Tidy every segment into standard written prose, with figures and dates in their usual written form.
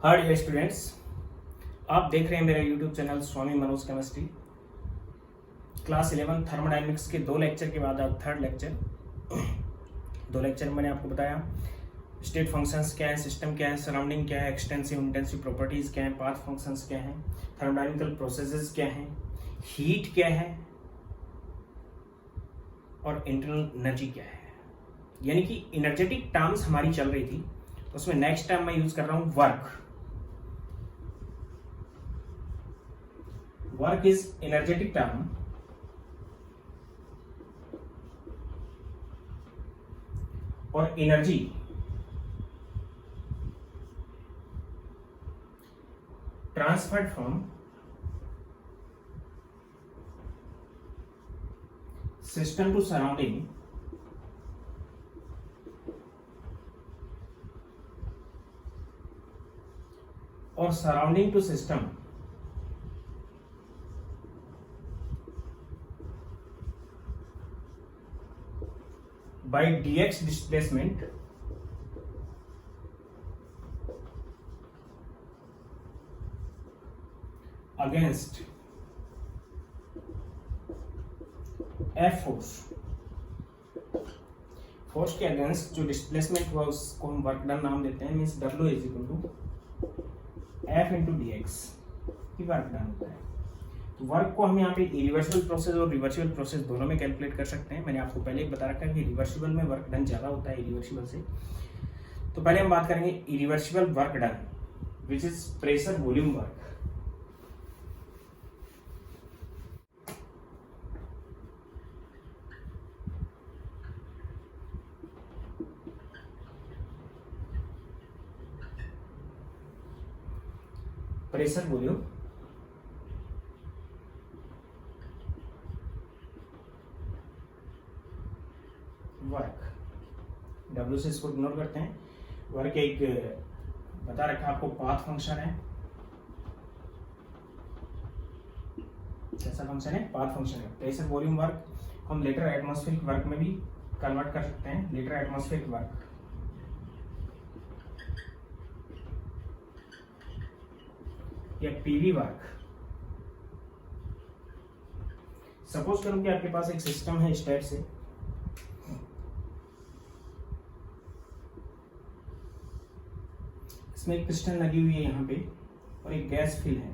Hi dear students, आप देख रहे हैं मेरा यूट्यूब चैनल स्वामी मनोज केमिस्ट्री। क्लास 11 थर्मोडायनेमिक्स के 2 लेक्चर के बाद अब 3rd लेक्चर। 2 लेक्चर में मैंने आपको बताया स्टेट फंक्शंस क्या है, सिस्टम क्या है, सराउंडिंग क्या है, एक्सटेंसिव इंटेंसिव प्रॉपर्टीज क्या है, पाथ फंक्शंस क्या है, थर्मोडायनेमिकल प्रोसेसेस क्या है, हीट क्या है और इंटरनल एनर्जी क्या है। यानी कि एनर्जेटिक टर्म्स हमारी चल रही थी, उसमें नेक्स्ट टर्म मैं यूज कर रहा हूं work. Work is energetic term और energy transferred from system to surrounding और surrounding to system by dx displacement against F force के अगेंस्ट जो डिस्प्लेसमेंट हुआ उसको हम वर्क डन नाम देते हैं। Means W is equal to F into d x की वर्क डन होता है। तो वर्क को हम यहाँ पे इरिवर्सिबल प्रोसेस और रिवर्सिबल प्रोसेस दोनों में कैलकुलेट कर सकते हैं। मैंने आपको पहले एक बता रखा है कि रिवर्सिबल में वर्क डन ज़्यादा होता है इरिवर्सिबल से। तो पहले हम बात करेंगे irreversible work done which is pressure volume work. Pressure volume work, W से इसको इग्नोर करते हैं। वर्क एक बता रखा आपको पाथ फंक्शन है। कैसा फंक्शन है? पाथ फंक्शन है। प्रेशर वॉल्यूम वर्क हम लेटर एटमॉस्फेरिक वर्क में भी कन्वर्ट कर सकते हैं। लेटर एटमॉस्फेरिक वर्क या पीवी वर्क। सपोज करूं कि आपके पास एक सिस्टम है स्टेट से, इसमें एक पिस्टन लगी हुई है यहाँ पे और एक गैस फिल है।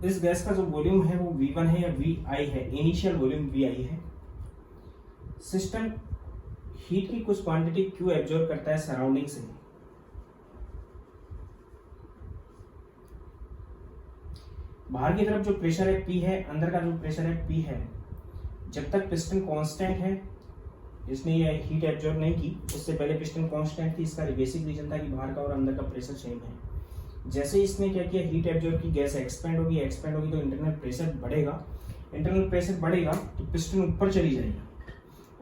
इस गैस का जो वॉल्यूम है वो V1 है या VI है, इनिशियल वॉल्यूम VI है। सिस्टम हीट की कुछ क्वांटिटी Q एब्जॉर्ब करता है सराउंडिंग से। बाहर की तरफ जो प्रेशर है P है, अंदर का जो प्रेशर है P है। जब तक पिस्टन कांस्टेंट है, इसने ये हीट एब्जॉर्ब नहीं की, उससे पहले पिस्टन कांस्टेंट थी। इसका बेसिक रीजन था कि बाहर का और अंदर का प्रेशर सेम है। जैसे ही इसने क्या किया, हीट एब्जॉर्ब की, गैस एक्सपेंड होगी तो इंटरनल प्रेशर बढ़ेगा। इंटरनल प्रेशर बढ़ेगा तो पिस्टन ऊपर चली जाएगी।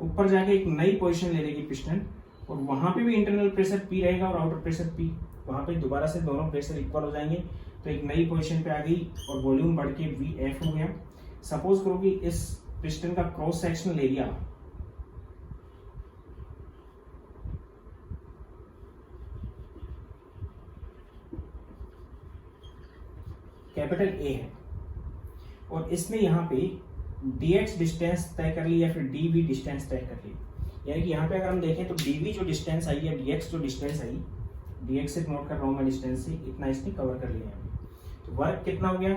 ऊपर जाके एक नई पोजीशन ले लेगी पिस्टन, और वहां पे भी इंटरनल प्रेशर P रहेगा और आउटर प्रेशर P। वहां पे दोबारा से दोनों प्रेशर इक्वल हो जाएंगे, तो एक नई पोजीशन पे आ गई और वॉल्यूम बढ़ के VF हो गया। सपोज करो कि इस पिस्टन का cross sectional area capital A है और इसमें यहाँ पे dx डिस्टेंस तय कर ली या फिर dv डिस्टेंस तय कर ली। यानी कि यहाँ पे अगर हम देखें तो dv जो डिस्टेंस आई या dx जो डिस्टेंस आई, dx से नोट कर रहा हूँ मैं डिस्टेंस से, इतना इसने कवर कर लिया है। तो वर्क कितना हो गया?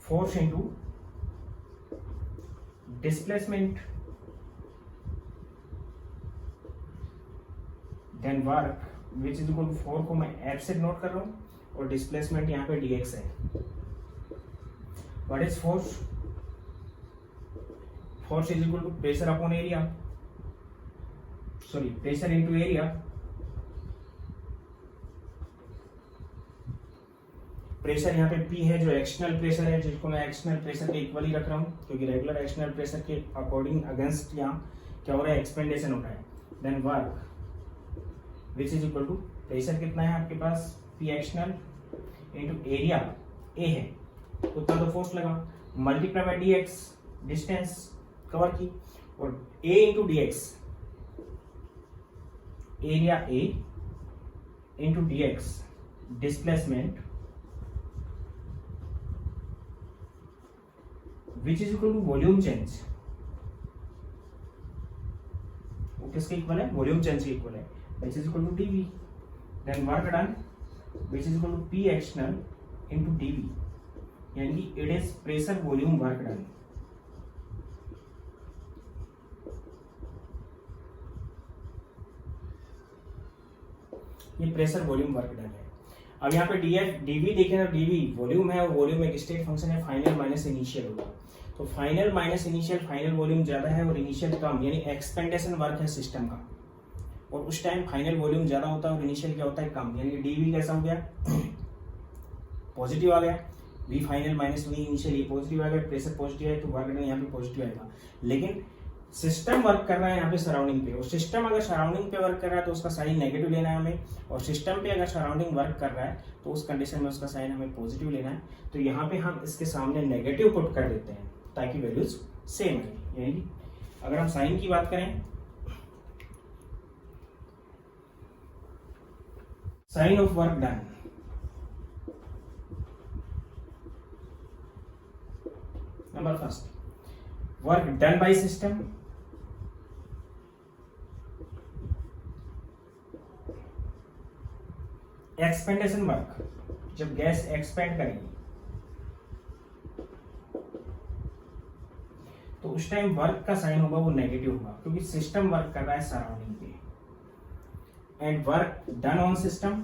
Force into displacement, then work which is equal to 4 को मैं F से नोट कर रहा हूँ और डिस्प्लेसमेंट यहाँ पे dx है। What is force? Force is equal to pressure upon area, sorry pressure into area. Pressure यहाँ पे P है जो एक्सटर्नल प्रेशर है, जिसको मैं एक्सटर्नल प्रेशर के इक्वल ही रख रहा हूँ, क्योंकि रेगुलर एक्सटर्नल प्रेशर के अकॉर्डिंग अगेंस्ट यहाँ क्या हो रहा है, एक्सपेंडेशन हो रहा है। Then work which is equal to pressure कितना है आपके पास P external into area A है, उतना तो फोर्स लगा, multiply by dx distance cover की, और A into d x area A into d x displacement which is equal to volume change. वो किसके इक्वल है? वॉल्यूम चेंज के इक्वल है, which is equal to d v. Then work done which is equal to P external into d v, यानी कि it is pressure volume work done. ये pressure volume work done है। अब यहाँ पे डीवी देखें तो डीवी वॉल्यूम है और वॉल्यूम एक स्टेट फंक्शन है, फाइनल माइनस इनिशियल होगा। तो final minus initial, final volume ज्यादा है और इनिशियल कम, यानी एक्सपेंडेशन वर्क है सिस्टम का, और उस टाइम फाइनल वॉल्यूम ज्यादा होता है और इनिशियल क्या होता है? कम। यानी डीवी कैसा हो गया? पॉजिटिव आ गया। V final minus V initial, ये पॉजिटिव आ गया। प्रेशर पॉजिटिव है तो वर्क डन यहाँ पे पॉजिटिव आएगा। लेकिन सिस्टम वर्क कर रहा है यहाँ पे सराउंडिंग पे, और सिस्टम अगर सराउंडिंग पे वर्क कर रहा है तो उसका साइन नेगेटिव लेना है हमें, और सिस्टम पे अगर सराउंडिंग वर्क कर रहा है तो उस कंडीशन में उसका साइन हमें पॉजिटिव लेना है। तो यहाँ पे हम इसके सामने नेगेटिव पुट कर देते हैं ताकि वैल्यूज सेम है। यानी अगर हम साइन की बात करें, sign of work done, number first, work done by system expansion work, जब गैस एक्सपेंड करेगी तो उस टाइम वर्क का साइन होगा वो नेगेटिव होगा, क्योंकि सिस्टम वर्क कर रहा है सराउंडिंग पे। And work done on system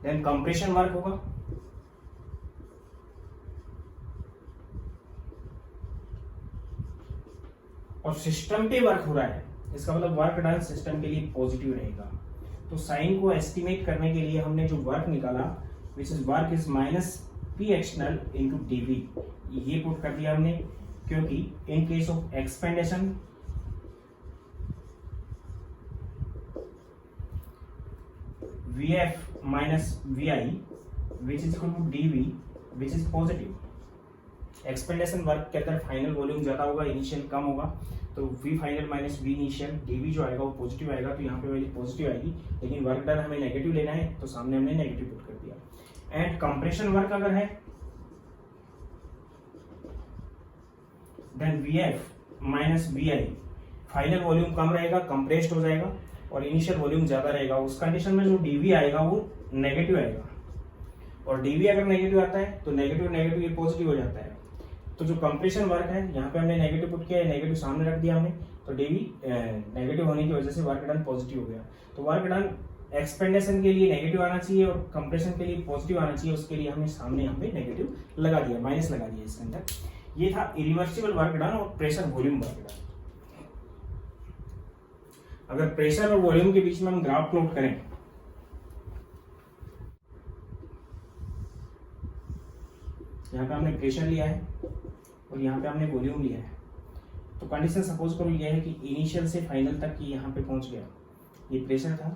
then compression work होगा, और सिस्टम पे वर्क हो रहा है, इसका मतलब वर्क डन सिस्टम के लिए पॉजिटिव रहेगा। तो साइन को एस्टिमेट करने के लिए हमने जो वर्क निकाला which is work is minus P external into dV, ये पुट कर दिया हमने, क्योंकि in case of expansion VF minus VI which is equal to DV which is positive. Expansion work के अंदर फाइनल वॉल्यूम ज्यादा होगा, इनिशियल कम होगा, तो V final minus V initial, DV जो आएगा वो पॉजिटिव आएगा, तो यहाँ पे वैल्यू पॉजिटिव आएगी। लेकिन वर्क डन हमें नेगेटिव लेना है तो सामने हमने नेगेटिव पुट कर दिया। एंड कंप्रेशन वर्क अगर है then VF minus VI, final volume कम रहेगा, कंप्रेस्ड हो जाएगा, और इनिशियल वॉल्यूम ज्यादा रहेगा। उस कंडीशन में जो डीवी आएगा वो नेगेटिव आएगा, और डीवी अगर नेगेटिव आता है तो नेगेटिव नेगेटिव ये पॉजिटिव हो जाता है। तो जो कंप्रेशन वर्क है यहाँ पे हमने नेगेटिव पुट किया है, नेगेटिव सामने रख दिया हमने, तो डीवी नेगेटिव होने की वजह से वर्क डन पॉजिटिव हो गया। तो वर्क डन एक्सपेंडेशन के लिए नेगेटिव आना चाहिए और कंप्रेशन के लिए पॉजिटिव आना चाहिए, उसके लिए हमने सामने यहाँ पे नेगेटिव लगा दिया, माइनस लगा दिया इसके अंदर। ये था इरिवर्सिबल वर्क डन और प्रेशर वॉल्यूम वर्क डन। अगर प्रेशर और वॉल्यूम के बीच में हम ग्राफ प्लॉट करें, यहाँ पे हमने प्रेशर लिया है और यहाँ पे हमने वॉल्यूम लिया है, तो कंडीशन सपोज करो यह है कि इनिशियल से फाइनल तक की यहाँ पे पहुंच गया, ये प्रेशर था,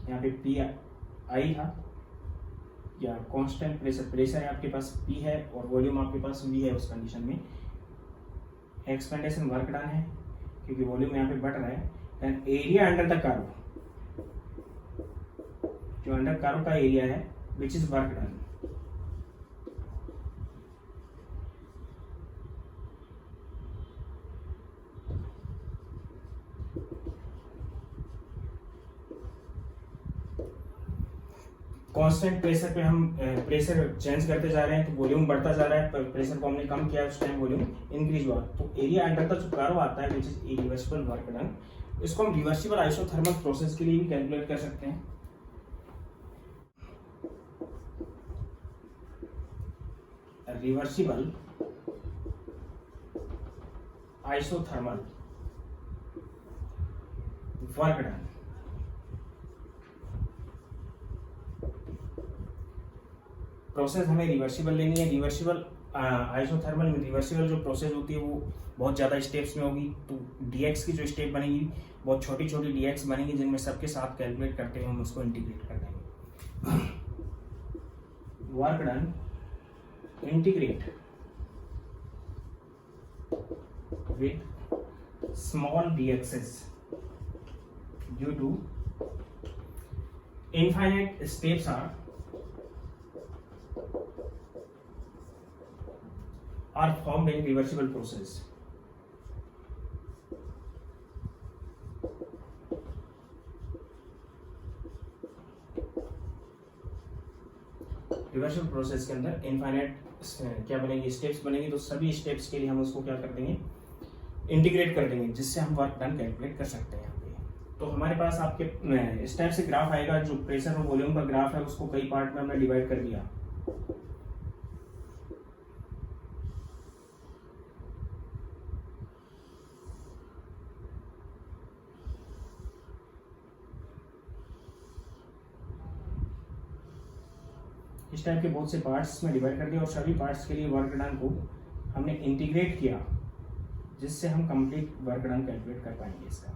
यहाँ पे पी आई था या कांस्टेंट प्रेशर, प्रेशर है आपके पास P है और वॉल्यूम आपके पास V है। उस कंडीशन में एक्सपेंडेशन वर्क डन है क्योंकि वॉल्यूम यहाँ पे बढ़ रहा है। Then area under the curve, जो अंडर कर्व का एरिया है which is work done. Constant pressure पे हम प्रेशर चेंज करते जा रहे हैं तो वॉल्यूम बढ़ता जा रहा है, पर प्रेशर को हमने कम किया उस टाइम वॉल्यूम इंक्रीज हुआ। तो एरिया अंडर का जो कर्व आता है which is irreversible work done, इसको हम रिवर्सिबल आइसोथर्मल प्रोसेस के लिए भी कैलकुलेट कर सकते हैं। Reversible isothermal work done, process हमें रिवर्सिबल लेनी है। रिवर्सिबल आइसोथर्मल में रिवर्सिबल जो प्रोसेस होती है वो बहुत ज़्यादा स्टेप्स में होगी, तो डीएक्स की जो स्टेप बनेगी बहुत छोटी छोटी डीएक्स बनेगी, जिनमें सबके साथ कैलकुलेट करते हुए हम उसको इंटीग्रेट कर देंगे। Work done integrate with small dx's due to infinite steps are formed in reversible process. Reversible process के अंदर इनफाइनाइट क्या बनेंगे, स्टेप्स बनेंगे, तो सभी स्टेप्स के लिए हम उसको क्या कर देंगे, इंटीग्रेट कर देंगे, जिससे हम वर्क डन कैलकुलेट कर सकते हैं यहाँ पे। तो हमारे पास आपके इस टाइप से ग्राफ आएगा, जो प्रेशर और वॉल्यूम का ग्राफ है उसको कई पार्ट में हमने डिवाइड कर दिया। इस टाइप के बहुत से पार्ट्स में डिवाइड कर दिया और सभी पार्ट्स के लिए वर्क डन को हमने इंटीग्रेट किया, जिससे हम कंप्लीट वर्क डन कैलकुलेट कर पाएंगे इसका।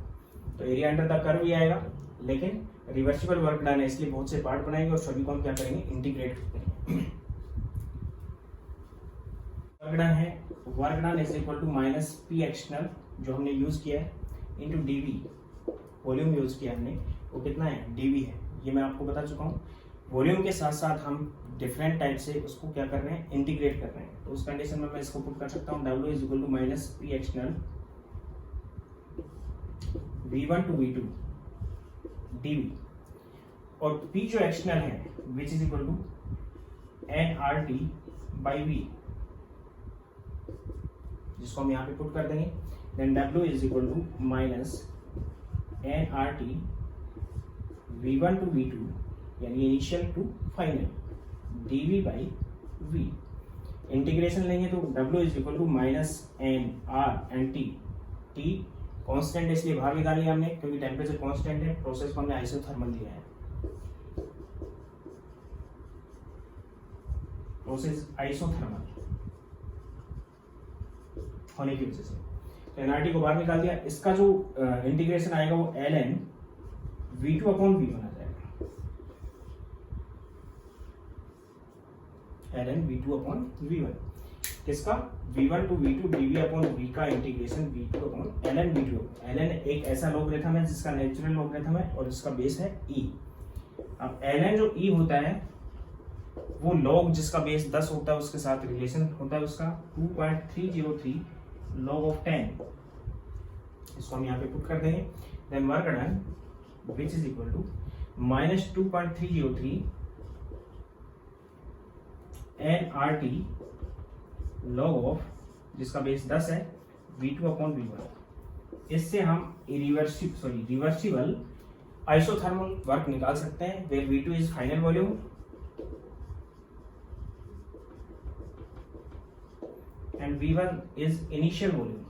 तो एरिया अंडर द कर्व भी आएगा, लेकिन रिवर्सिबल वर्क डन है इसलिए बहुत से पार्ट बनाएंगे और सभी को हम क्या करेंगे, इंटीग्रेट करेंगे। वर्क डन है, work done is equal to minus P external जो हमने यूज किया है इंटू डीवी, वॉल्यूम यूज किया हमने, वो कितना है, डीवी है, ये मैं आपको बता चुका हूँ। वॉल्यूम के साथ साथ हम डिफरेंट टाइप से उसको क्या कर रहे हैं, इंटीग्रेट कर रहे हैं। तो उस कंडीशन में मैं इसको पुट कर सकता हूँ, W is equal to minus P external V1 to V2 dV, और P जो एक्सटर्नल है which is equal to nRT by V, जिसको हम यहाँ पे पुट कर देंगे। Then W is equal to minus nRT V1 to V2 यानी initial to final dV by V। Integration लेंगे तो W is equal to minus n R n T, T constant इसलिए बाहर निकाल लिया हमने क्योंकि टेम्परेचर कॉन्स्टेंट है, प्रोसेस को हमने आइसोथर्मल लिया है, प्रोसेस आइसोथर्मल होने की वजह से। तो एनआरटी को बाहर निकाल दिया, इसका जो इंटीग्रेशन आएगा वो ln V2 अपॉन V1 आ जाएगा, ln V2 अपॉन V1, किसका, V1 to V2 dV upon V का integration V2 upon ln V2। ln एक ऐसा लॉगरिथम है जिसका नेचुरल लॉगरिथम है और इसका बेस है e। अब ln जो e होता है वो लॉग जिसका बेस 10 होता है उसके साथ रिलेशन होता है उसका 2.303 log ऑफ 10, इसको हम यहाँ पे पुट कर देंगे। Then work done which is equal to minus 2.303 nRT log of जिसका बेस 10 है V2 अपॉन V1। इससे हम रिवर्सिबल आइसोथर्मल वर्क निकाल सकते हैं, where V2 is final volume and V1 is initial volume.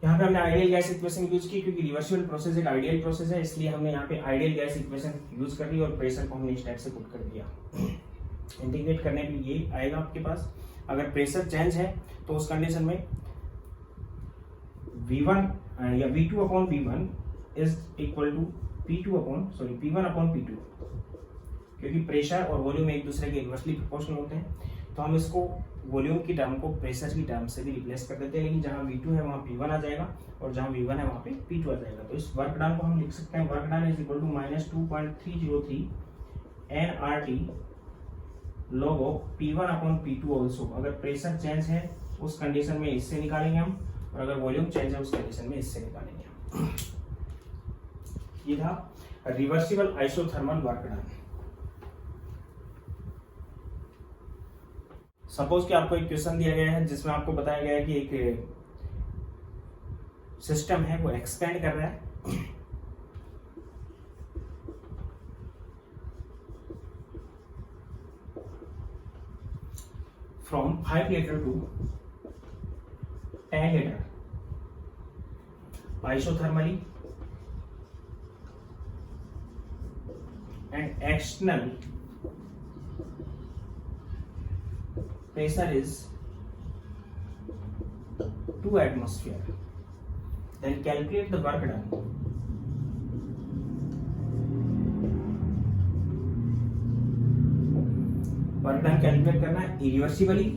यहाँ पे हमने आइडियल गैस इक्वेशन यूज की क्योंकि रिवर्सिबल प्रोसेस एक आइडियल प्रोसेस है, इसलिए हमने यहाँ पे आइडियल गैस इक्वेशन यूज कर दी और प्रेशर को हमने इस टाइप से पुट कर दिया। इंटीग्रेट करने के लिए ये आएगा आपके पास। अगर प्रेशर चेंज है तो उस कंडीशन में V1 या V2 upon V1 is equal to P1 upon P2, क्योंकि प्रेशर और वॉल्यूम एक दूसरे के इनवर्सली प्रोपोर्शनल होते हैं। तो हम इसको वॉल्यूम की टर्म को प्रेशर की टर्म से भी रिप्लेस कर देते हैं, लेकिन जहाँ V2 है वहाँ P1 आ जाएगा और जहाँ V1 है वहाँ पे P2 आ जाएगा। तो इस वर्क डन को हम लिख सकते हैं, work done is equal to minus 2.303 nRT log of P1 upon P2 also. अगर प्रेशर चेंज है उस कंडीशन में इससे निकालेंगे हम, और अगर वॉल्यूम चेंज है उस कंडीशन में इससे निकालेंगे हम। ये था reversible isothermal work done. Suppose कि आपको एक क्वेश्चन दिया गया है जिसमें आपको बताया गया है कि एक सिस्टम है वो एक्सपेंड कर रहा है from 5 litre to 10 litre isothermally and external pressure is 2 atmosphere. Then calculate the work done. Work done calculate करना है इरिवर्सिबली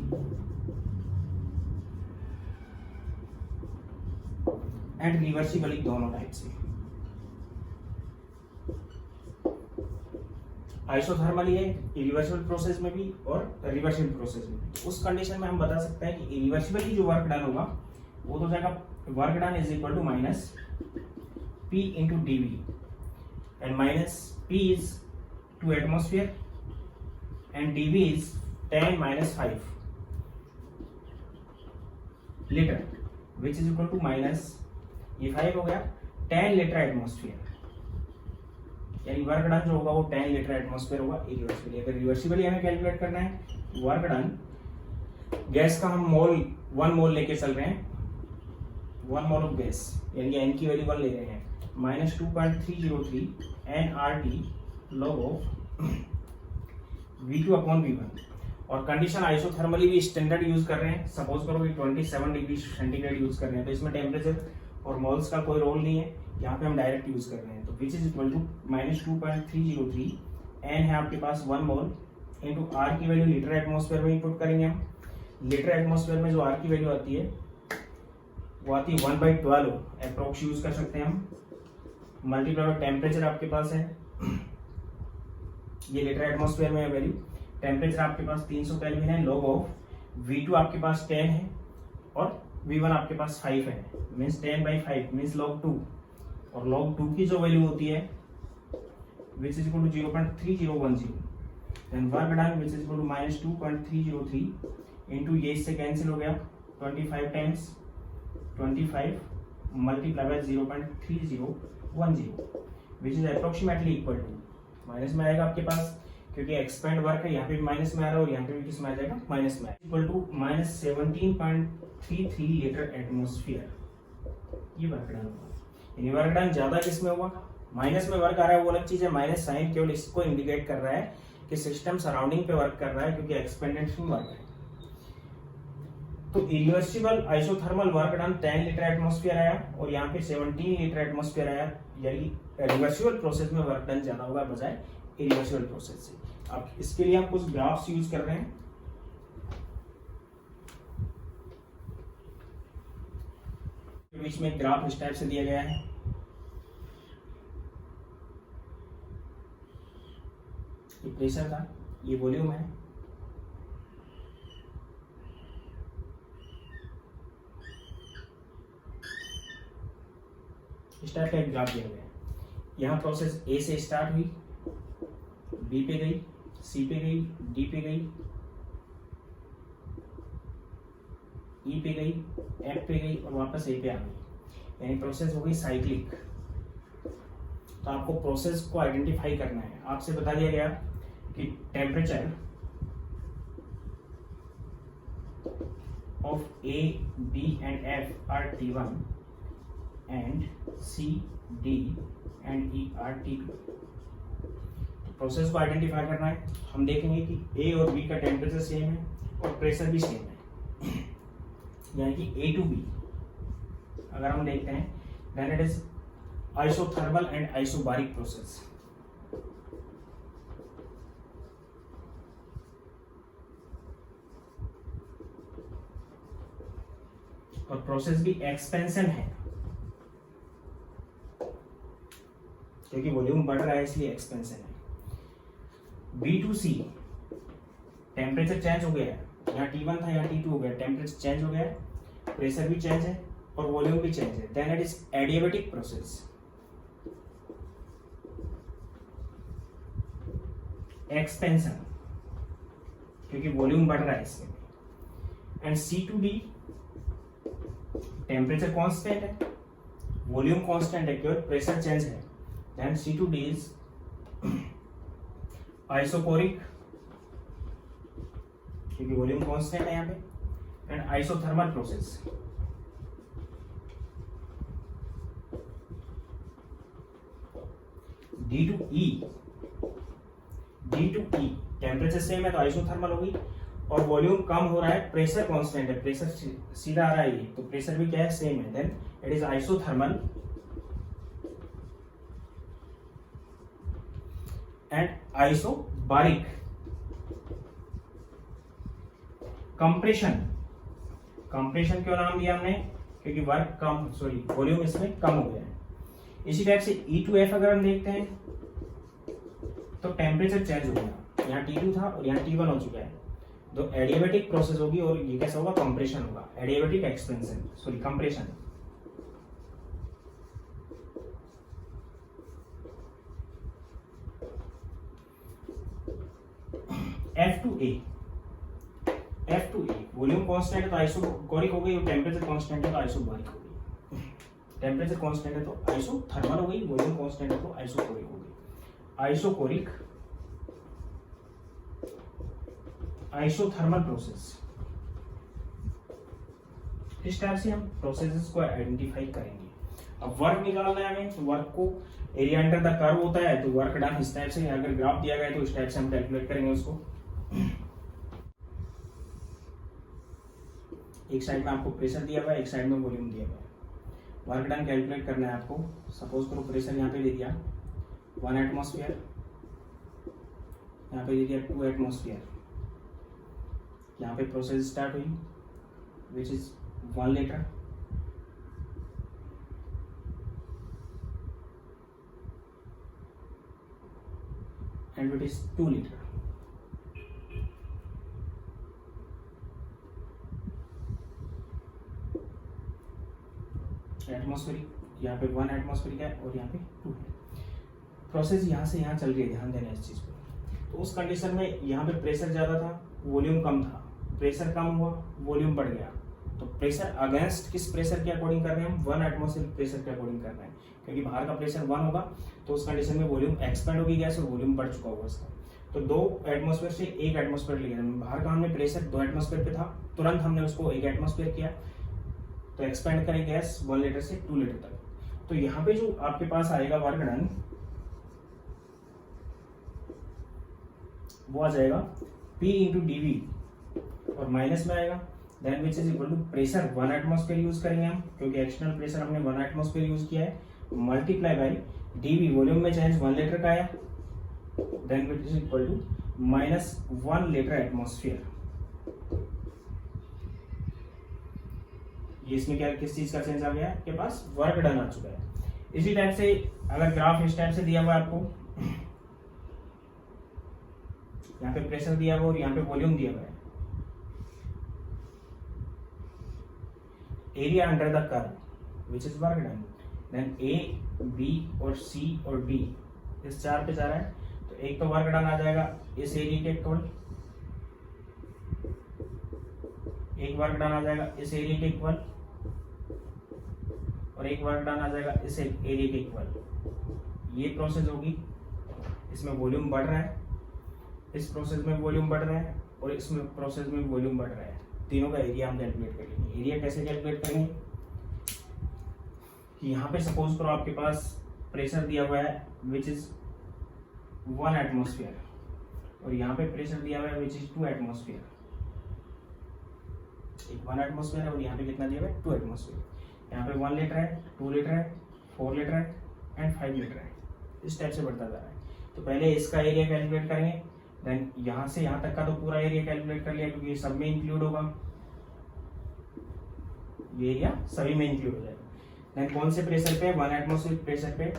एंड रिवर्सिबली, दोनों टाइप से। आइसोथर्मली है इरिवर्सिबल प्रोसेस में भी और रिवर्सिबल प्रोसेस में भी। उस कंडीशन में हम बता सकते हैं कि इरिवर्सिबली जो वर्क डन होगा वो तो हो जाएगा work done is equal to minus P into dV, and minus P is 2 atmosphere and dV is 10 minus 5 litre, which is equal to minus, ये 5 हो गया 10 लीटर एटमोस्फियर, यानी वर्क डन जो होगा वो 10 लीटर एटमोस्फेयर होगा इरिवर्सिबली। अगर reversibly हमें कैलकुलेट करना है वर्क डन, गैस का हम मोल 1 मोल लेके चल रहे हैं, 1 मोल ऑफ गैस यानी एन की वैल्यू 1 ले रहे हैं, minus 2.303 nRT log of V2 upon V1। और कंडीशन आइसोथर्मली भी स्टैंडर्ड यूज कर रहे हैं, सपोज करो कि 27 डिग्री सेंटीग्रेड यूज कर रहे हैं, तो इसमें टेम्परेचर और मोल्स का कोई रोल नहीं है, यहाँ पे हम डायरेक्ट यूज कर रहे हैं। तो which is equal to minus 2.303 n है आपके पास 1 मोल इंटू आर की वैल्यू लीटर एटमोस्फेयर में इनपुट करेंगे हम। लीटर एटमोस्फेयर में जो आर की वैल्यू आती है वो आती है 1/12 अप्रोक्स यूज कर सकते हैं हम, मल्टीप्लाई बाय टेम्परेचर आपके पास है, ये लीटर एटमोस्फेयर में है वैल्यू, टेम्परेचर आपके पास 300 केल्विन है, log ऑफ V2 आपके पास 10 है और V1 आपके पास 5 है, मीन्स 10/5 मीन्स log 2, और log 2 की जो वैल्यू होती है which is equal to 0.3010, then work done which is equal to minus 2.303 into ये इससे कैंसिल हो गया 25 times 25 multiply by 0.3010 which is approximately equal to, minus में आएगा आपके पास क्योंकि एक्सपेंड वर्क है, यहाँ पे भी माइनस में आ रहा है और यहाँ पे भी किस में आ जाएगा माइनस में, equal to minus 17.33 litre atmosphere, ये वर्क डन होगा। यानी वर्क डन ज्यादा किस में होगा, माइनस में वर्क आ रहा है वो अलग चीज है, माइनस साइन केवल इसको इंडिकेट कर रहा है कि सिस्टम सराउंडिंग पे वर्क कर रहा है क्योंकि एक्सपेंडेशन वर्क है। तो irreversible isothermal work done 10 litre atmosphere आया और यहाँ पे 17 लीटर एटमोस्फियर आया, यानी रिवर्सिबल प्रोसेस में वर्क डन ज्यादा होगा बजाय इरिवर्सिबल प्रोसेस से। अब इसके लिए हम कुछ ग्राफ्स यूज कर रहे हैं, बीच में ग्राफ इस टाइप से दिया गया है, ये प्रेशर था, ये वॉल्यूम है, इस टाइप का एक ग्राफ दिया गया है। यहाँ प्रोसेस ए से स्टार्ट हुई, बी पे गई, सी पे गई, डी पे गई, ई पे गई, एफ पे गई और वापस ए पे आ गई, यानी प्रोसेस हो गई साइक्लिक। तो आपको प्रोसेस को आइडेंटिफाई करना है। आपसे बता दिया गया कि temperature of A, B and F are T1 and C, D and E are T2। Process को आइडेंटिफाई करना है। हम देखेंगे कि ए और बी का टेम्परेचर सेम है और प्रेशर भी सेम है, यानी कि ए टू बी अगर हम देखते हैं then it is isothermal and isobaric process. और प्रोसेस भी एक्सपेंशन है क्योंकि वॉल्यूम बढ़ रहा है इसलिए एक्सपेंशन है। B2C टेम्परेचर चेंज हो गया है, यहाँ T1 था यहाँ T2 हो गया, टेम्परेचर चेंज हो गया है, प्रेशर भी चेंज है और वॉल्यूम भी चेंज है, then it is adiabatic process. Expansion क्योंकि वॉल्यूम बढ़ रहा है इसमें। एंड C2D टेम्परेचर कांस्टेंट है, वॉल्यूम कांस्टेंट है, केवल प्रेशर चेंज है, देन C2D इज आइसोकोरिक क्योंकि वॉल्यूम कांस्टेंट है यहाँ पे, and isothermal process. D2E temperature same है तो आइसोथर्मल होगी और वॉल्यूम कम हो रहा है, प्रेशर कांस्टेंट है, प्रेशर सीधा आ रहा है ये, तो प्रेशर भी क्या है सेम है, then it is isothermal and isobaric. Compression क्यों नाम दिया हमने, क्योंकि वर्क कम, सॉरी वॉल्यूम इसमें कम हो गया है। इसी टाइप से E2F अगर हम देखते हैं तो टेम्परेचर चेंज हो गया, यहाँ T2 था और यहाँ T1 हो चुका है, तो एडियाबेटिक प्रोसेस होगी और ये कैसा होगा, कंप्रेशन होगा, adiabatic expansion, sorry compression. F2A volume constant है तो आइसोकोरिक हो गई, और टेम्परेचर कांस्टेंट है तो आइसोबारिक हो गई। टेम्परेचर कांस्टेंट है तो आइसोथर्मल हो गई, वॉल्यूम कांस्टेंट है तो आइसोकोरिक हो गई। आइसोकोरिक आइसोथर्मल प्रोसेस, इस टाइप से हम प्रोसेसेस को आइडेंटिफाई करेंगे। अब वर्क निकालना है हमें, तो वर्क को एरिया अंडर द कर्व होता है, तो वर्क डन इस टाइप से, अगर ग्राफ दिया गया है तो इस टाइप से हम कैलकुलेट करेंगे उसको। एक साइड में आपको प्रेशर दिया हुआ है, एक साइड में वॉल्यूम दिया हुआ है। वर्क डन कैलकुलेट करना है आपको। सपोज करो प्रेशर यहाँ पे दे दिया 1 एटमॉस्फेयर, यहाँ पे दे दिया 2 एटमॉस्फेयर। यहाँ पे प्रोसेस स्टार्ट हुई which is 1 litre, and it is 2 liter. Atmospheric, यहाँ पे 1 एटमॉस्फेरिक है और यहाँ पे 2 है। प्रोसेस यहाँ से यहाँ चल रही है, ध्यान देना इस चीज पे। तो उस कंडीशन में यहाँ पे प्रेशर ज्यादा था, वॉल्यूम कम था, प्रेशर कम हुआ, वॉल्यूम बढ़ गया। तो प्रेशर अगेंस्ट किस प्रेशर के अकॉर्डिंग कर रहे हैं हम, 1 एटमॉस्फेरिक प्रेशर के अकॉर्डिंग कर रहे हैं, क्योंकि बाहर का प्रेशर 1 होगा तो उस कंडीशन में वॉल्यूम एक्सपेंड होगी गैस और वॉल्यूम बढ़ चुका होगा इसका। तो 2 एटमॉस्फेयर से 1 एटमॉस्फेयर लिया, बाहर का हमने प्रेशर 2 एटमॉस्फेयर पे था, तुरंत हमने उसको 1 एटमॉस्फेयर किया, तो एक्सपेंड करें गैस 1 लीटर से 2 लीटर तक। तो यहाँ पे जो आपके पास आएगा वर्क डन, वो आ जाएगा P इंटू dV और माइनस में आएगा then which is equal to pressure 1 atmosphere use करेंगे हम, क्योंकि एक्सटर्नल प्रेशर हमने 1 एटमॉस्फेयर यूज किया है, मल्टीप्लाई बाई dV, वॉल्यूम में चेंज 1 लीटर का आया, then which is equal to minus 1 litre atmosphere. ये इसमें क्या, किस चीज का चेंज आ गया आपके पास, वर्क डन आ चुका है। इसी टाइप से अगर ग्राफ इस टाइप से दिया हुआ है आपको, यहाँ पे प्रेशर दिया हुआ और यहाँ पे वॉल्यूम दिया हुआ है, area under the curve which is work done, then A, B और C और D इस 4 पे जा रहा है, तो एक तो वर्क डन आ जाएगा इस एरिया के इक्वल, एक वर्क डन आ जाएगा इस एरिया के इक्वल, और एक वर्क डन आ जाएगा इस एरिया के इक्वल। ये प्रोसेस होगी, इसमें वॉल्यूम बढ़ रहा है, इस प्रोसेस में वॉल्यूम बढ़ रहा है और इसमें प्रोसेस में वॉल्यूम बढ़ रहा है। तीनों का एरिया हम कैलकुलेट करेंगे। एरिया कैसे कैलकुलेट करेंगे, यहाँ पे सपोज करो आपके पास प्रेशर दिया हुआ है विच इज 1 एटमॉस्फेयर और यहाँ पे प्रेशर दिया हुआ है विच इज 2 एटमॉस्फेयर। एक 1 एटमॉस्फेयर है और यहाँ पे कितना दिया हुआ है, 2 एटमॉस्फेयर। यहाँ पे 1 लीटर है, 2 लीटर है, 4 लीटर है एंड 5 लीटर है। इस टाइप से बढ़ता जा रहा है। तो पहले इसका एरिया कैलकुलेट करेंगे, देन यहाँ से यहाँ तक का तो पूरा एरिया कैलकुलेट कर लिया क्योंकि ये सब में इंक्लूड होगा, ये एरिया सभी में इंक्लूड हो जाएगा। देन कौन से प्रेशर पे, 1 एटमॉस्फेयर प्रेशर पे,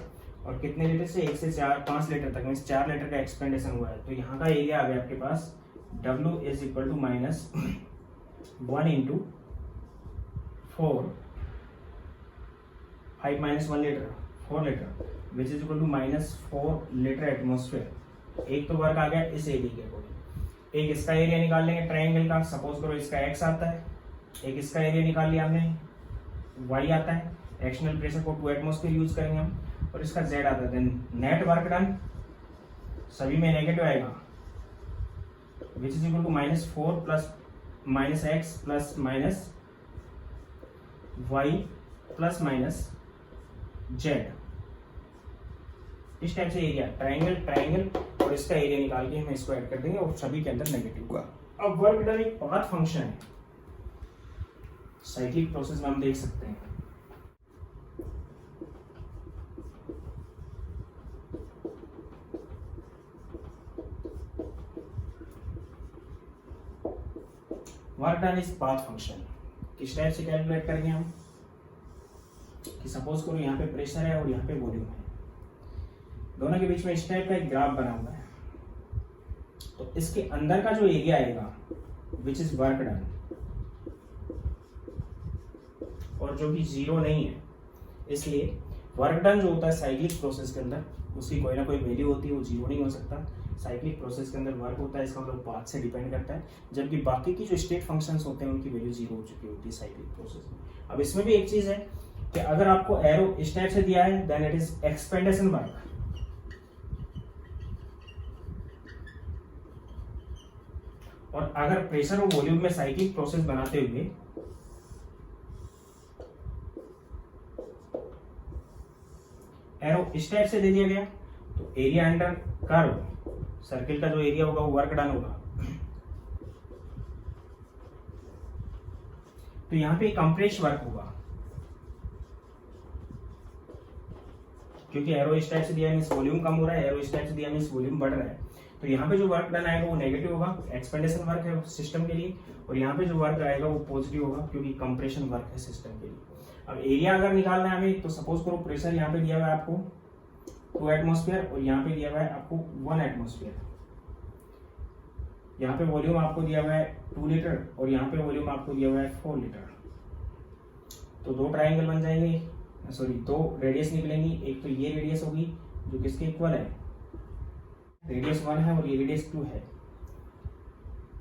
और कितने लीटर से, 1 से 5 लीटर तक, मीन्स 4 लीटर का एक्सपेंडेशन हुआ है। तो यहाँ का एरिया आ गया आपके पास W is equal to minus 1 into 4, 5 minus 1 litre, 4 litre which is equal to minus 4 litre atmosphere. एक तो वर्क आ गया इस एरिया के अकॉर्डिंग। एक इसका एरिया निकाल लेंगे ट्राइंगल का, सपोज करो इसका x आता है, एक इसका एरिया निकाल लिया हमने, y आता है, एक्सटर्नल प्रेशर को 2 एटमॉस्फेयर यूज करेंगे हम, और इसका z आता है। देन नेट वर्क डन सभी में नेगेटिव आएगा which is equal to minus 4 plus minus x plus minus y plus minus z. इस टाइप से एरिया ट्राइंगल ट्राइंगल और इसका एरिया निकाल के हम इसको ऐड कर देंगे और सभी के अंदर नेगेटिव होगा। अब वर्क डन एक पाथ फंक्शन है, साइक्लिक प्रोसेस में हम देख सकते हैं। Work done is path function. किस टाइप से कैलकुलेट करेंगे हम, कि सपोज करो यहाँ पे प्रेशर है और यहाँ पे वॉल्यूम है, दोनों के बीच में इस टाइप का एक ग्राफ बना हुआ है, तो इसके अंदर का जो एरिया आएगा विच इज वर्क डन, और जो कि जीरो नहीं है, इसलिए वर्क डन जो होता है साइक्लिक प्रोसेस के अंदर उसकी कोई ना कोई वैल्यू होती है, वो जीरो नहीं हो सकता। साइक्लिक प्रोसेस के अंदर वर्क होता है, इसका मतलब पाथ से डिपेंड करता है, जबकि बाकी की जो स्टेट फंक्शंस होते हैं उनकी वैल्यू जीरो हो चुकी होती है साइक्लिक प्रोसेस में। अब इसमें भी एक चीज है कि अगर आपको एरो इस टाइप से दिया है देन इट इज एक्सपेंडेशन वर्क, और अगर प्रेशर और वॉल्यूम में साइक्लिक प्रोसेस बनाते हुए एरो इस टाइप से दे दिया गया, तो एरिया अंडर कर्व सर्किल का जो एरिया होगा वो वर्क डन होगा। तो यहां पे कंप्रेस वर्क होगा, क्योंकि एरो इस टाइप से दिया मींस वॉल्यूम कम हो रहा है, एरो इस टाइप से दिया मींस वॉल्यूम बढ़ रहा है। तो यहाँ पे जो वर्क डन आएगा वो नेगेटिव होगा, एक्सपेंडेशन वर्क है सिस्टम के लिए, और यहाँ पे जो वर्क आएगा वो पॉजिटिव होगा क्योंकि कंप्रेशन वर्क है सिस्टम के लिए। अब एरिया अगर निकालना है हमें, तो सपोज करो प्रेशर यहाँ पे दिया हुआ है आपको 2 एटमॉस्फेयर और यहाँ पे दिया हुआ है आपको 1 एटमॉस्फेयर, यहाँ पे वॉल्यूम आपको दिया हुआ है 2 लीटर और यहाँ पे वॉल्यूम आपको दिया हुआ है 4 लीटर। तो दो ट्राइंगल बन जाएंगे, सॉरी दो रेडियस निकलेंगी, एक तो ये रेडियस होगी जो किसके इक्वल है, रेडियस 1 है और ये रेडियस 2 है।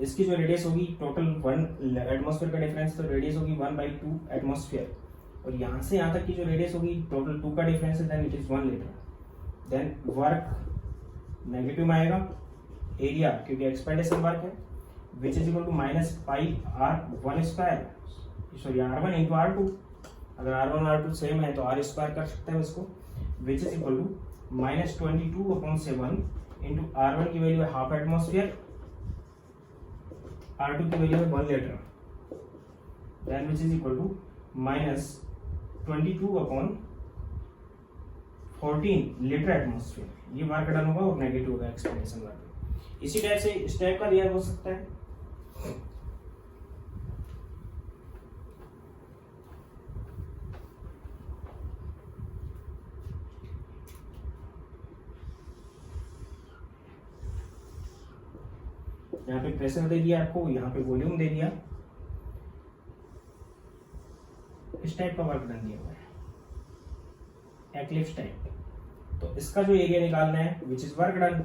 इसकी जो रेडियस होगी टोटल 1 एटमॉस्फेयर का डिफरेंस, तो रेडियस होगी 1/2 एटमॉस्फेयर, और यहाँ से यहाँ तक की जो रेडियस होगी टोटल 2 का डिफरेंस है, then it is 1 litre. Then work negative में आएगा, एरिया क्योंकि एक्सपेंडेशन वर्क है which is equal to -πr1 square, sorry r1 into r2, अगर r1 r2 सेम है तो r स्क्वायर कर सकते हैं इसको, which is equal to -22/7 into r1 की वैल्यू है हाफ एटमॉस्फेयर, r2 की वैल्यू है 1 litre, then which is equal to -22/14 litre atmosphere. ये वर्क डन होगा और नेगेटिव होगा एक्सपेंडेशन वर्क। इसी टाइप से इस टाइप का दिया हो सकता है, यहाँ पे प्रेशर दे दिया आपको, यहाँ पे वॉल्यूम दे दिया, इस टाइप का वर्क डन दिया हुआ है एक्लिप्स टाइप। तो इसका जो एरिया निकालना है विच इज वर्क डन,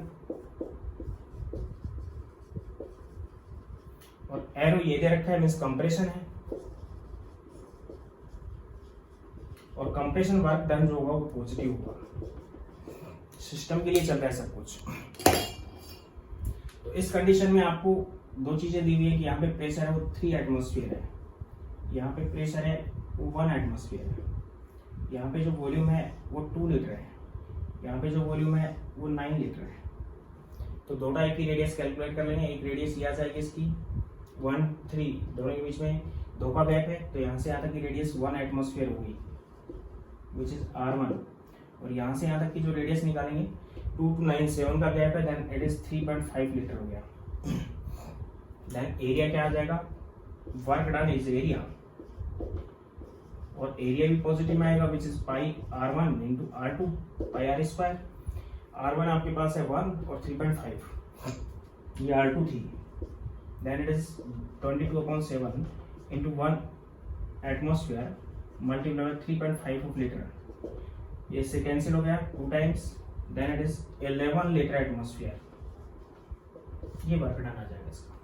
और एरो ये दे रखा है मींस कंप्रेशन है, और कंप्रेशन वर्क डन जो होगा वो पॉजिटिव होगा, सिस्टम के लिए चल रहा है सब कुछ। तो इस कंडीशन में आपको दो चीजें दी हुई है कि यहाँ पे प्रेशर है वो 3 एटमॉस्फेयर है, यहाँ पे प्रेशर है वो 1 एटमॉस्फेयर है, यहाँ पे जो वॉल्यूम है वो 2 लीटर है, यहाँ पे जो वॉल्यूम है वो 9 लीटर है। तो दो टाइप की रेडियस कैलकुलेट कर लेंगे, एक रेडियस ये आ जाएगी इसकी 1, 3, दोनों के बीच में 2 का गैप है, तो यहाँ से यहाँ तक की रेडियस 1 एटमॉस्फेयर होगी विच इज r1, और यहाँ से यहाँ तक की जो रेडियस निकालेंगे 2 to 9 7 का गैप है, देन इट इज 3.5 लीटर हो गया। देन एरिया क्या आ जाएगा, वर्क डन इज एरिया, और एरिया भी पॉजिटिव में आएगा which is πr1 into r2 πr square. r1 आपके पास है 1 और 3.5, ये r2 थी, then it is 22/7 into 1 atmosphere multiply 3.5 of litre, ये इससे कैंसिल हो गया 2 times, then it is 11 litre atmosphere. ये वर्क डन आ जाएगा इसका।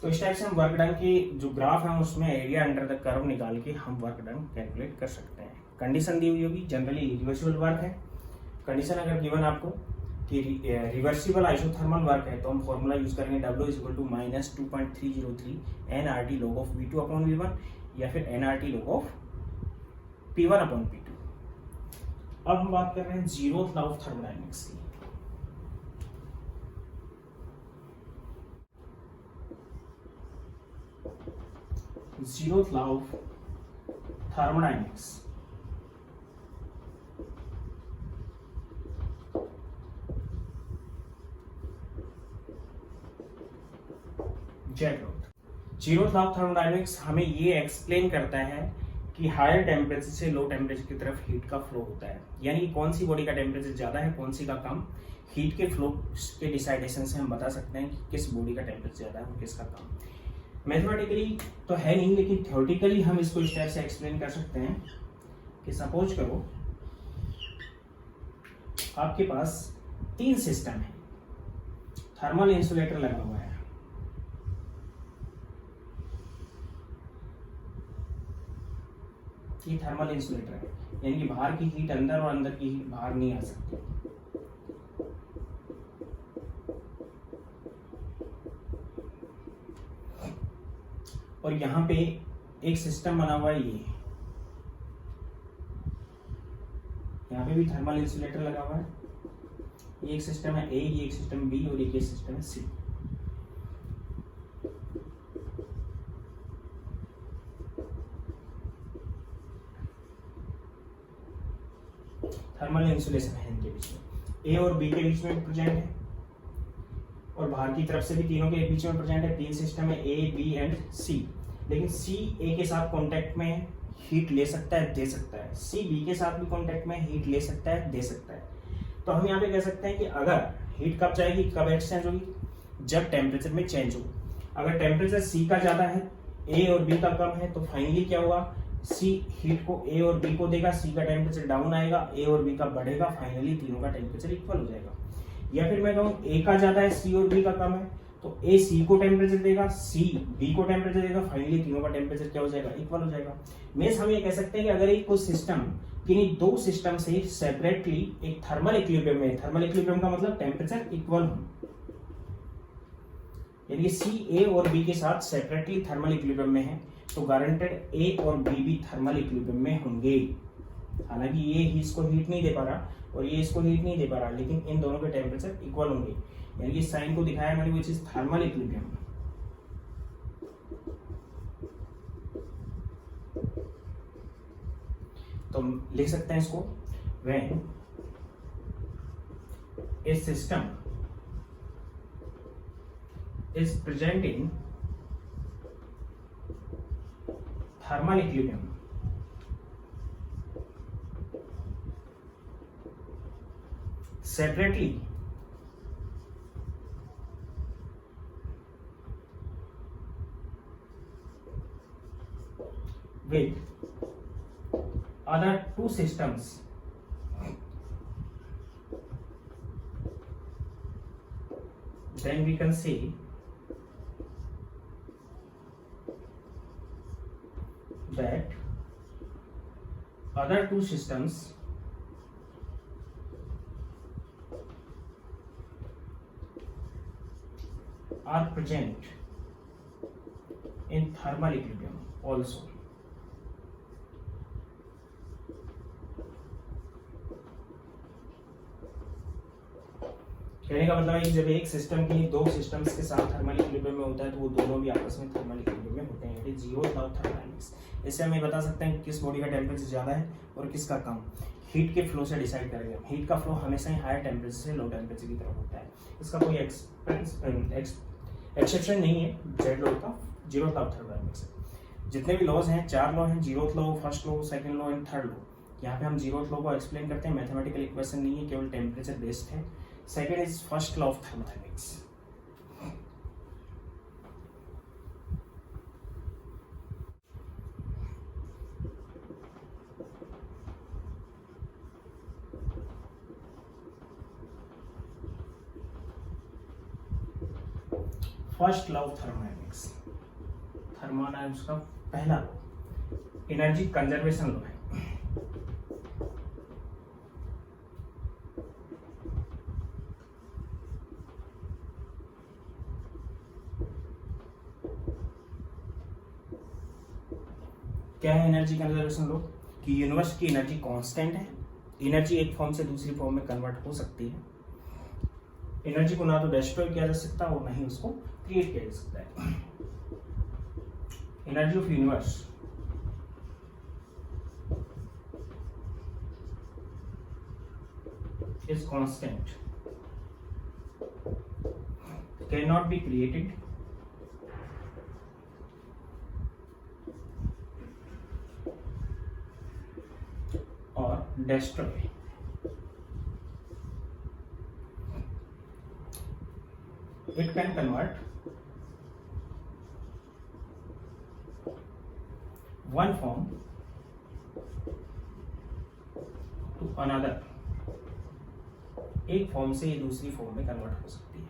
तो इस टाइप से हम वर्क डन की जो ग्राफ है उसमें एरिया अंडर द कर्व निकाल के हम वर्क डन कैलकुलेट कर सकते हैं। कंडीशन दी हुई होगी, जनरली रिवर्सिबल वर्क है। कंडीशन अगर गिवन आपको कि रिवर्सिबल आइसोथर्मल वर्क है तो हम फॉर्मूला यूज करेंगे W equal to -2.303 nRT log of V2/V1 या फिर nRT log of P1/P2। अब हम बात कर रहे हैं जीरोथ लॉ ऑफ थर्मोडायनेमिक्स की। Zeroth law of thermodynamics. Zeroth law of thermodynamics हमें ये एक्सप्लेन करता है कि हायर टेम्परेचर से लो टेम्परेचर की तरफ हीट का फ्लो होता है, यानी कि कौन सी बॉडी का टेम्परेचर ज़्यादा है, कौन सी का कम, हीट के फ्लो के डिसाइडेशन से हम बता सकते हैं कि किस बॉडी का टेम्परेचर ज़्यादा है और किसका कम। मैथमेटिकली तो है नहीं, लेकिन थ्योरेटिकली हम इसको इस टाइप से एक्सप्लेन कर सकते हैं कि सपोज करो आपके पास 3 सिस्टम है, थर्मल इंसुलेटर लगा हुआ है, ये थर्मल इंसुलेटर है, यानी कि बाहर की हीट अंदर और अंदर की हीट बाहर नहीं आ सकती। और यहाँ पे एक सिस्टम बना हुआ है, ये यहाँ पे भी थर्मल इंसुलेटर लगा हुआ है, ये एक सिस्टम है ए, ये एक सिस्टम बी और एक सिस्टम है सी। थर्मल इंसुलेशन है इनके बीच में, ए और बी के बीच में प्रेजेंट है और बाहर की तरफ से भी तीनों के बीच में प्रेजेंट है। 3 सिस्टम है ए, बी एंड सी, लेकिन सी ए के साथ कांटेक्ट में हीट ले सकता है, दे सकता है, सी बी के साथ भी कांटेक्ट में हीट ले सकता है, दे सकता है। तो हम यहाँ पे कह सकते हैं कि अगर हीट कब जाएगी, कब एक्सचेंज होगी, जब टेम्परेचर में चेंज हो। अगर टेम्परेचर सी का ज्यादा है, ए और बी का कम है, तो फाइनली क्या हुआ, सी हीट को ए और बी को देगा, सी का टेम्परेचर डाउन आएगा, ए और बी का बढ़ेगा, फाइनली तीनों का टेम्परेचर इक्वल हो जाएगा। या फिर मैं कहूँ ए का ज्यादा है, सी और बी का कम है, तो ए सी को टेम्परेचर देगा, सी बी को टेम्परेचर देगा, फाइनली तीनों का टेम्परेचर क्या हो जाएगा, इक्वल हो जाएगा। मींस हम ये कह सकते हैं कि अगर एक कोई सिस्टम किन्हीं 2 सिस्टम से सेपरेटली एक थर्मल इक्विलिब्रियम में, थर्मल इक्विलिब्रियम का मतलब टेम्परेचर इक्वल हो, यानी सी ए और बी के साथ सेपरेटली थर्मल इक्विलिब्रियम में है, तो गारंटेड ए और बी भी थर्मल इक्विलिब्रियम में होंगे। हालांकि ये इसको हीट नहीं दे पा रहा और ये इसको हीट नहीं दे पा रहा, लेकिन इन दोनों के टेम्परेचर इक्वल होंगे, यानी कि साइन को दिखाया मैंने, विच इज थर्मल इक्विलिब्रियम। तो हम लिख सकते हैं इसको, when A system is present in thermal equilibrium separately with other 2 systems, then we can say that other 2 systems are present in thermal equilibrium also. कहने का मतलब है कि जब एक सिस्टम की 2 सिस्टम्स के साथ थर्मल इक्विलिब्रियम में होता है, तो वो दोनों भी आपस में थर्मल इक्विलिब्रियम में होते हैं, जीरो लॉ ऑफ थर्मोडायनामिक्स। इससे हम ये बता सकते हैं कि किस बॉडी का टेम्परेचर ज्यादा है और किसका कम, हीट के फ्लो से डिसाइड करेंगे। हीट का फ्लो हमेशा ही हायर टेम्परेचर से लो टेम्परेचर की तरफ होता है, इसका कोई एक्सेप्शन नहीं है जेड लॉ का, जीरो लॉ ऑफ थर्मोडायनामिक्स। जितने भी लॉज हैं, 4 लॉ हैं, zeroth law, first law, second law and third law. यहाँ पे हम जीरोथ लॉ को एक्सप्लेन करते हैं, मैथमेटिकल इक्वेशन नहीं है, केवल टेम्परेचर बेस्ड है। Second is first law of thermodynamics. First law of thermodynamics, thermodynamics का पहला लॉ एनर्जी कंजर्वेशन लॉ है। क्या है एनर्जी कंजर्वेशन लॉ? कि यूनिवर्स की एनर्जी कांस्टेंट है, एनर्जी एक फॉर्म से दूसरी फॉर्म में कन्वर्ट हो सकती है। एनर्जी को ना तो डिस्ट्रॉय किया जा सकता और ना ही उसको क्रिएट किया जा सकता है। Energy of universe is constant, cannot be created, destroy. It can convert one form to another. एक फॉर्म से ये दूसरी फॉर्म में कन्वर्ट हो सकती है।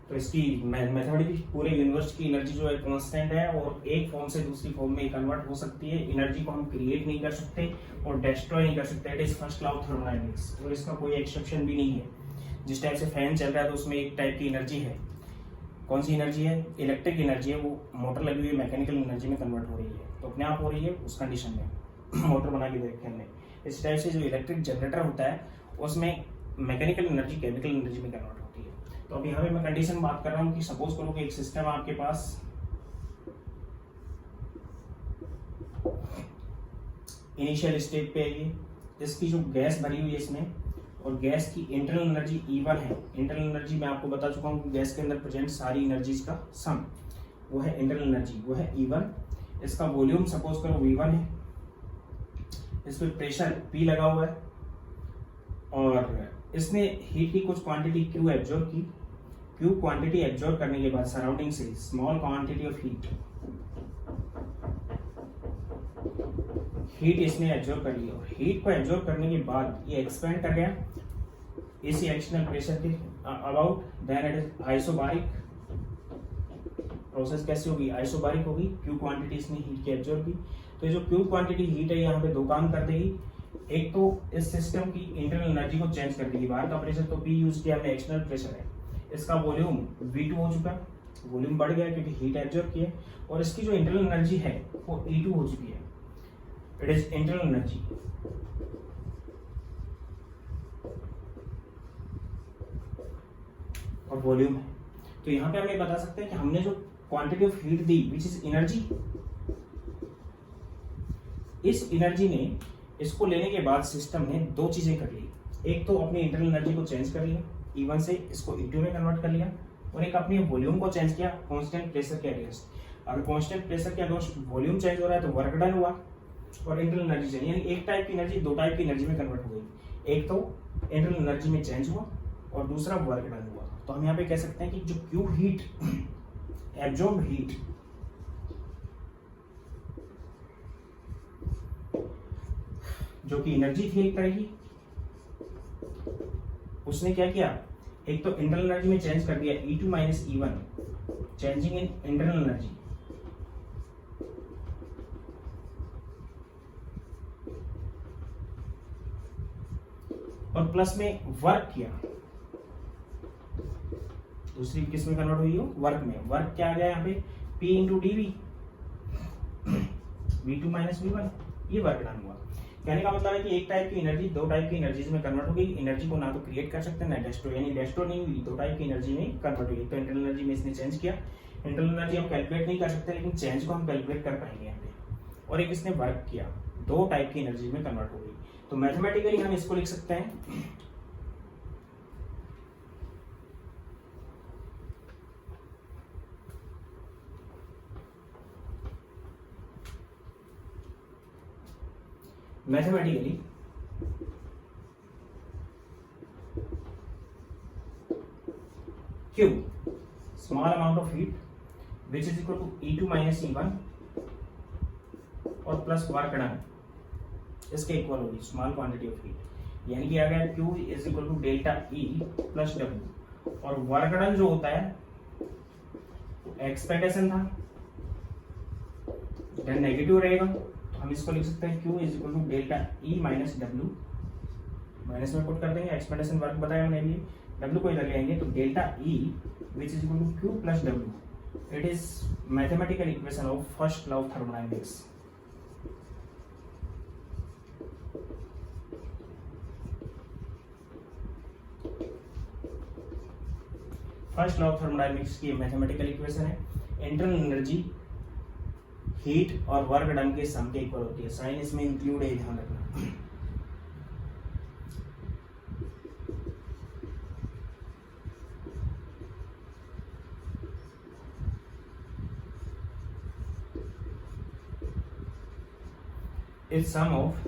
तो इसकी मैथमेटिकली पूरे यूनिवर्स की एनर्जी जो है कांस्टेंट है और एक फॉर्म से दूसरी फॉर्म में कन्वर्ट हो सकती है। एनर्जी को हम क्रिएट नहीं कर सकते और डिस्ट्रॉय नहीं कर सकते। It is first law of thermodynamics और इसका कोई एक्सेप्शन भी नहीं है। जिस टाइप से फैन चल रहा है तो उसमें एक टाइप की एनर्जी है। कौन सी एनर्जी है? इलेक्ट्रिक एनर्जी है। वो मोटर लगी हुई मैकेनिकल एनर्जी में कन्वर्ट हो रही है, तो अपने आप हो रही है उस कंडीशन में मोटर बना के देखें हमने। इस टाइप से जो इलेक्ट्रिक जनरेटर होता है उसमें मैकेनिकल एनर्जी केमिकल एनर्जी में कन्वर्ट होती है। तो अभी यहाँ पे मैं कंडीशन बात कर रहा हूँ कि सपोज करो कि एक सिस्टम आपके पास इनिशियल स्टेज पे है ये, इसकी जो गैस भरी हुई है इसमें और गैस की इंटरनल एनर्जी E1 है। इंटरनल एनर्जी मैं आपको बता चुका हूँ कि गैस के अंदर प्रेजेंट सारी एनर्जीज का सम वो है इंटरनल एनर्जी, वो है E1। इसका वॉल्यूम सपोज करो V1 है, इस पर प्रेशर P लगा हुआ है और इसने हीट की कुछ क्वांटिटी Q एब्जॉर्ब की। Q क्वांटिटी एब्जॉर्ब करने के बाद सराउंडिंग से स्मॉल क्वांटिटी ऑफ हीट इसने एब्जॉर्ब कर लिया और हीट को एब्जॉर्ब करने के बाद ये एक्सपेंड कर गया इसी एक्सटर्नल प्रेशर के about, then it is isobaric process. कैसे होगी? आइसोबारिक होगी। Q क्वांटिटी इसने हीट की एब्जॉर्ब की। तो ये जो Q क्वांटिटी हीट है यहाँ पे दो काम कर देगी। एक तो इस सिस्टम की इंटरनल एनर्जी को चेंज कर देगी। बाहर का प्रेशर तो P यूज किया हमने, एक्सटर्नल प्रेशर है। इसका वॉल्यूम V2 हो चुका, वॉल्यूम बढ़ गया क्योंकि हीट एब्जॉर्ब की है और इसकी जो इंटरनल एनर्जी है वो E2 हो चुकी है। It is internal energy. और वॉल्यूम है। तो यहाँ पे हम ये बता सकते हैं कि हमने जो quantity of heat the which is energy, इस एनर्जी ने इसको लेने के बाद सिस्टम ने दो चीजें कर ली। एक तो अपनी इंटरनल एनर्जी को चेंज कर लिया, E1 से इसको E2 में कन्वर्ट कर लिया और एक अपनी वॉल्यूम को चेंज किया कांस्टेंट प्रेशर के अगेंस्ट। अगर कांस्टेंट प्रेशर के अगेंस्ट वॉल्यूम चेंज हो रहा है तो वर्क डन हुआ और इंटरनल एनर्जी चेंज, यानी एक टाइप की एनर्जी दो टाइप की एनर्जी में कन्वर्ट हो गई। एक तो इंटरनल एनर्जी में चेंज हुआ और दूसरा वर्क डन हुआ। तो हम यहाँ पे कह सकते हैं कि जो Q हीट एब्जॉर्ब हीट जो कि एनर्जी थी एक तरह की, उसने क्या किया? एक तो इंटरनल एनर्जी में चेंज कर दिया E2 minus E1, changing in internal energy, और प्लस में वर्क किया। दूसरी किस में कन्वर्ट हुई हो? वर्क में। वर्क क्या आ गया यहाँ पे? P into dV, V2 minus V1, ये वर्क डन हुआ। कहने का मतलब है कि एक टाइप की एनर्जी दो टाइप की एनर्जीज में कन्वर्ट हो गई। एनर्जी को ना तो क्रिएट कर सकते ना डिस्ट्रॉय, यानी डिस्ट्रॉय नहीं हुई, दो टाइप की एनर्जी में कन्वर्ट हुई। तो इंटरनल एनर्जी में इसने चेंज किया। इंटरनल एनर्जी हम कैलकुलेट नहीं कर सकते लेकिन चेंज को हम कैलकुलेट कर पाएंगे यहाँ पे। और एक इसने वर्क किया, दो टाइप की एनर्जी में कन्वर्ट हो गई। तो मैथमेटिकली हम इसको लिख सकते हैं mathematically Q small amount of heat which is equal to E2 minus E1 और प्लस वर्क डन इसके इक्वल होगी स्मॉल क्वांटिटी ऑफ हीट, यानी कि आ गया Q is equal to delta E plus W। और वर्क डन जो होता है एक्सपेक्टेशन था, देन नेगेटिव रहेगा, तो हम इसको लिख सकते हैं Q is equal to delta E minus W। Minus में पुट कर देंगे, एक्सपेक्टेशन वर्क बताया मैंने अभी, W को इधर ले आएंगे तो delta E which is equal to Q plus W। It is mathematical equation of first law of thermodynamics. First law of thermodynamics की मैथमेटिकल इक्वेशन है। इंटरनल एनर्जी हीट और वर्क डन के सम के इक्वल होती है। Sign इसमें include है, ध्यान रखना। Is sum of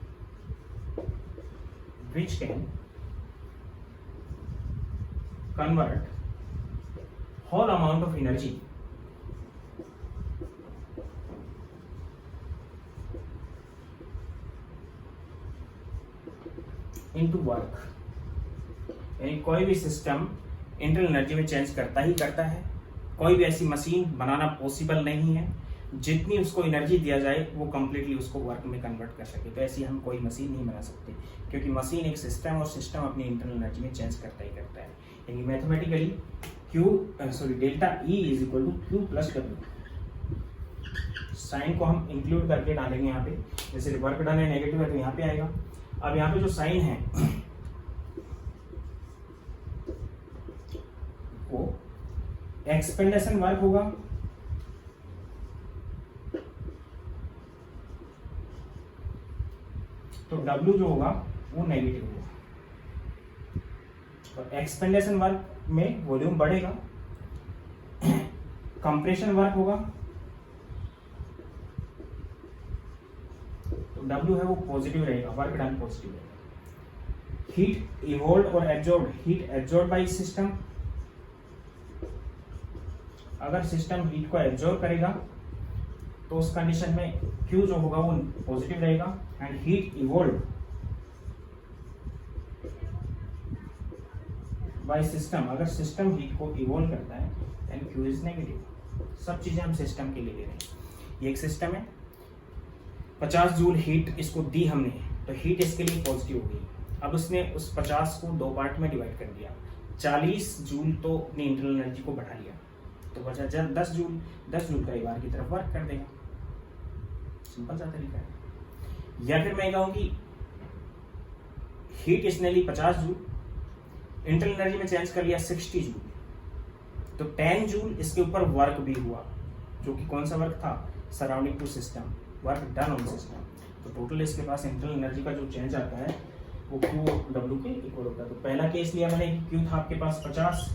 which can convert whole amount of energy into work। यानी कोई भी सिस्टम इंटरनल एनर्जी में चेंज करता ही करता है। कोई भी ऐसी मशीन बनाना पॉसिबल नहीं है जितनी उसको एनर्जी दिया जाए वो कंप्लीटली उसको वर्क में कन्वर्ट कर सके। तो ऐसी हम कोई मशीन नहीं बना सकते, क्योंकि मशीन एक सिस्टम और सिस्टम अपनी इंटरनल एनर्जी में चेंज करता ही करता है। यानी mathematically delta E is equal to Q plus W. Sign को हम इंक्लूड करके डालेंगे यहाँ पे, जैसे वर्क डन है नेगेटिव है तो यहाँ पे आएगा। अब यहाँ पे जो साइन है वो एक्सपेंडेशन वर्क होगा, तो W जो होगा वो नेगेटिव होगा। और एक्सपेंडेशन वर्क में वॉल्यूम बढ़ेगा, कंप्रेशन वर्क होगा तो W है वो पॉजिटिव रहेगा, वर्क डन पॉजिटिव रहेगा। हीट इवोल्व और absorb, heat absorb by system, अगर सिस्टम हीट को एब्जॉर्ब करेगा तो उस कंडीशन में Q जो होगा वो पॉजिटिव रहेगा। And heat evolve by system, अगर सिस्टम हीट को इवोल्व करता है देन Q इज नेगेटिव। सब चीजें हम सिस्टम के लिए ले रहे हैं। ये एक सिस्टम है, 50 जूल हीट इसको दी हमने, तो हीट इसके लिए पॉजिटिव हो गई। अब उसने उस 50 को 2 पार्ट में डिवाइड कर दिया, 40 जूल तो अपनी इंटरनल एनर्जी को बढ़ा लिया, तो बचा 10 जूल। 10 जूल का बार की तरफ वर्क कर देगा। सिंपल सा तरीका है। या फिर मैं कहूँ कि हीट इसने ली 50 जूल, इंटरनल एनर्जी में चेंज कर लिया 60 जूल, तो 10 जूल इसके ऊपर वर्क भी हुआ, जो कि कौन सा वर्क था, surrounding to system, work done on system. तो टोटल इसके पास इंटरनल एनर्जी का जो चेंज आता है वो Q W के इक्वल होता है। तो पहला केस लिया मैंने, Q था आपके पास 50,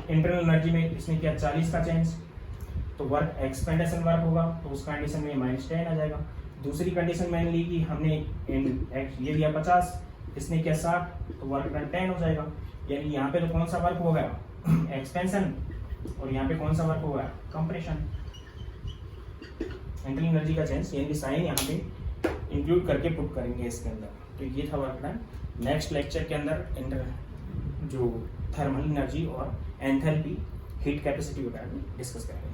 इंटरनल एनर्जी में इसने किया 40 का चेंज, तो वर्क एक्सपेंडेशन वर्क होगा, तो उस कंडीशन में -10 आ जाएगा। दूसरी कंडीशन मैंने ली कि हमने ये लिया 50, इसने किया 60, तो वर्क डन 10 हो जाएगा। यानी यहाँ पे तो कौन सा वर्क हो गया, एक्सपेंशन, और यहाँ पे कौन सा वर्क हो गया, कंप्रेशन। इंटरनल एनर्जी का चेंज यानी साइन यहाँ पे इंक्लूड करके पुट करेंगे इसके अंदर। तो ये था वर्क डन। नेक्स्ट लेक्चर के अंदर जो थर्मल एनर्जी और एंथैल्पी, हीट कैपेसिटी के बारे में डिस्कस करेंगे।